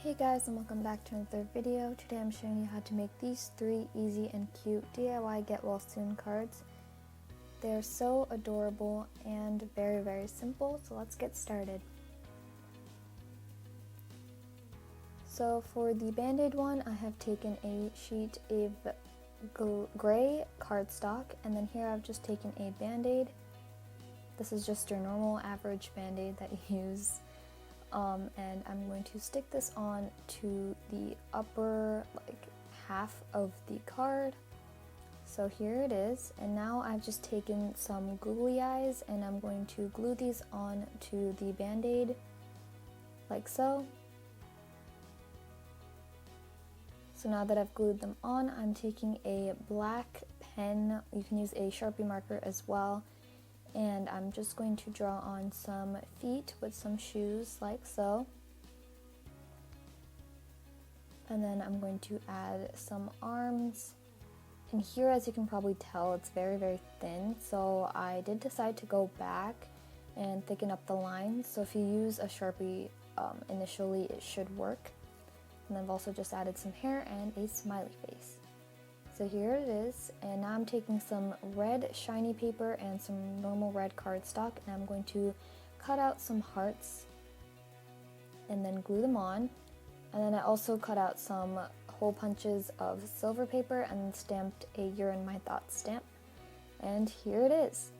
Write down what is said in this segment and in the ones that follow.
Hey guys, and welcome back to another video. Today I'm showing you how to make these 3 easy and cute DIY get well soon cards. They're so adorable and very simple, so let's get started. So for the Band-Aid one, I have taken a sheet of gray cardstock, and then here I've just taken a Band-Aid. This is just your normal average Band-Aid that you use. And I'm going to stick this on to the upper half of the card. So here it is, and now I've just taken some googly eyes and I'm going to glue these on to the Band-Aid like so. So now that I've glued them on, I'm taking a black pen. You can use a Sharpie marker as well. And I'm just going to draw on some feet with some shoes like so. And then I'm going to add some arms. And here, as you can probably tell, it's very thin. So I did decide to go back and thicken up the lines. So if you use a Sharpie initially, it should work. And I've also just added some hair and a smiley face. So here it is, and now I'm taking some red shiny paper and some normal red cardstock, and I'm going to cut out some hearts and then glue them on. And then I also cut out some hole punches of silver paper and stamped a You're in My Thoughts stamp. And here it is.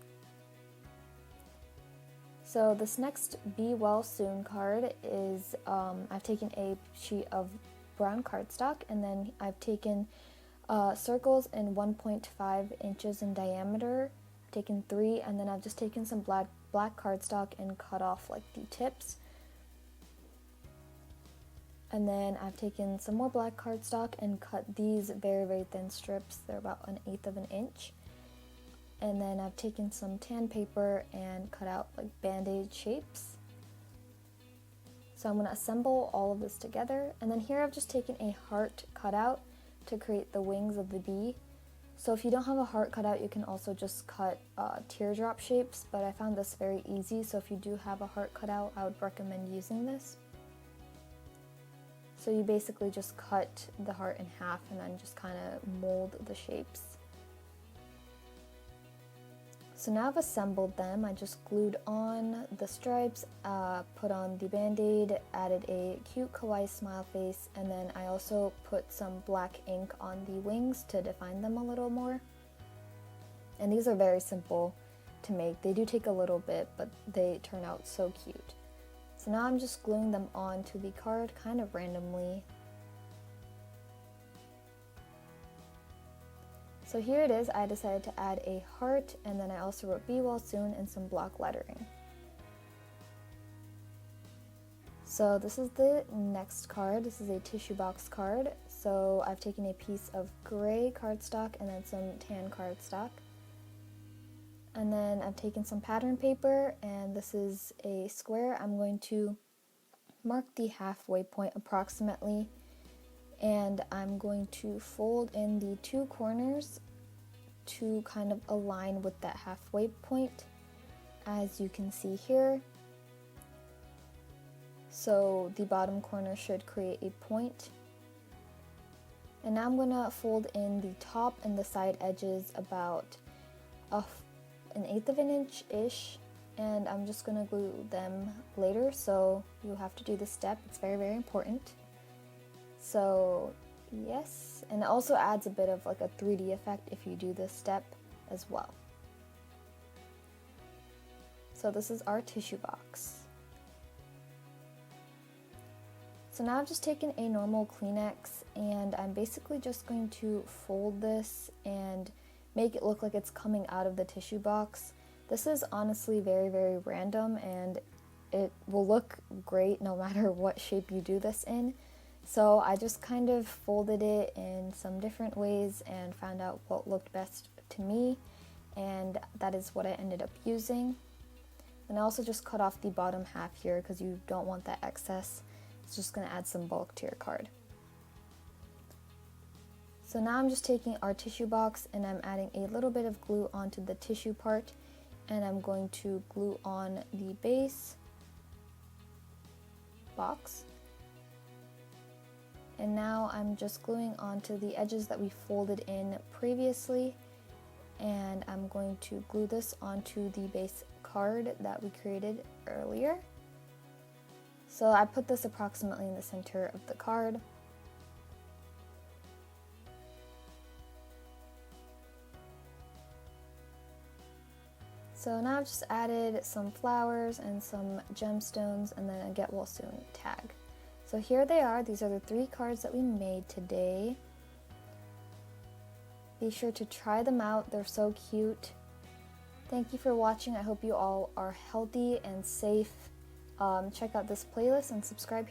So this next Be Well Soon card is, I've taken a sheet of brown cardstock, and then I've taken circles in 1.5 inches in diameter. I've taken 3, and then I've just taken some black cardstock and cut off the tips. And then I've taken some more black cardstock and cut these very thin strips. They're about 1/8 of an inch. And then I've taken some tan paper and cut out Band-Aid shapes. So I'm going to assemble all of this together. And then here I've just taken a heart cutout to create the wings of the bee. So if you don't have a heart cut out, you can also just cut teardrop shapes, but I found this very easy, so if you do have a heart cut out, I would recommend using this. So you basically just cut the heart in half and then just kind of mold the shapes. So now I've assembled them. I just glued on the stripes, put on the Band-Aid, added a cute kawaii smile face, and then I also put some black ink on the wings to define them a little more. And these are very simple to make. They do take a little bit, but they turn out so cute. So now I'm just gluing them on to the card kind of randomly. So here it is. I decided to add a heart, and then I also wrote Be Well Soon in some block lettering. So this is the next card. This is a tissue box card. So I've taken a piece of gray cardstock and then some tan cardstock. And then I've taken some pattern paper, and this is a square. I'm going to mark the halfway point approximately, and I'm going to fold in the 2 corners to kind of align with that halfway point, as you can see here. So the bottom corner should create a point. And now I'm going to fold in the top and the side edges about 1/8 of an inch-ish, and I'm just going to glue them later, so you have to do this step. It's very important. So yes, and it also adds a bit of a 3D effect if you do this step as well. So this is our tissue box. So now I've just taken a normal Kleenex, and I'm basically just going to fold this and make it look like it's coming out of the tissue box. This is honestly very random, and it will look great no matter what shape you do this in. So I just kind of folded it in some different ways and found out what looked best to me, and that is what I ended up using. And I also just cut off the bottom half here because you don't want that excess. It's just going to add some bulk to your card. So now I'm just taking our tissue box and I'm adding a little bit of glue onto the tissue part, and I'm going to glue on the base box. And now I'm just gluing onto the edges that we folded in previously, and I'm going to glue this onto the base card that we created earlier. So I put this approximately in the center of the card. So now I've just added some flowers and some gemstones and then a get well soon tag. So here they are. These are the 3 cards that we made today. Be sure to try them out. They're so cute. Thank you for watching. I hope you all are healthy and safe. Check out this playlist and subscribe.